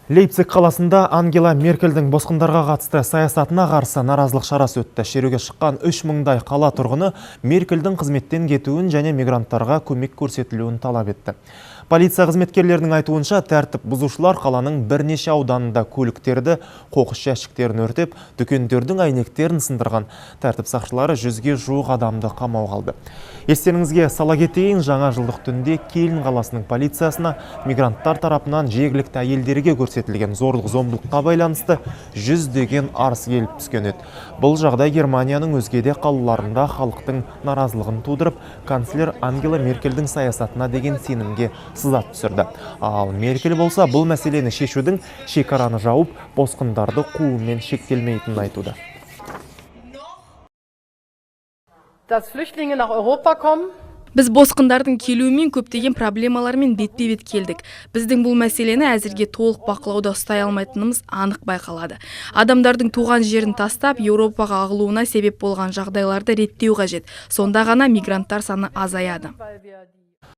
Лейпциг қаласында Ангела Меркельдің босқындарға қатысты саясатына қарсы наразылық шарасы өтті. Шеруге шыққан 3000-дай қала тұрғыны Меркельдің қызметтен кетуін және мигранттарға көмек көрсетілуін талап етті. Полиция қызметкерлерінің айтуынша, тәртіп бұзушылар қаланың бірнеше ауданында көліктерді, қоқыс жәшіктерін өртеп, дүкендердің әйнектерін сындырған. Тәртіп сақшылары 100-ге жуық адамды қамауға алды. Естеріңізге сала кетейін, жаңа жылдық түнде Кельн қаласының полициясына мигранттар тарапынан жергілікті әйелдерге көрсетілген зорлық-зомбылыққа байланысты 100-деген арыз келіп түскен еді. Бұл жағдай Германияның өзге де қалаларында халықтың наразылығын тудырып, канцлер Ангела Меркельдің саясатына деген сенімге сызат түсірді. Ал Меркель болса бұл мәселені шешудің шекараны жауып, босқындарды қуумен шектелмейтінін айтуда. Біз босқындардың келуімен көптеген проблемалармен бетпе-бет келдік. Біздің бұл мәселені әзірге толық бақылауда ұстай алмайтынымыз анық байқалады. Адамдардың туған жерін тастап, Еуропаға ағылуына себеп болған жағдайларды реттеу қажет. Сонда ғана мигранттар саны азаяды.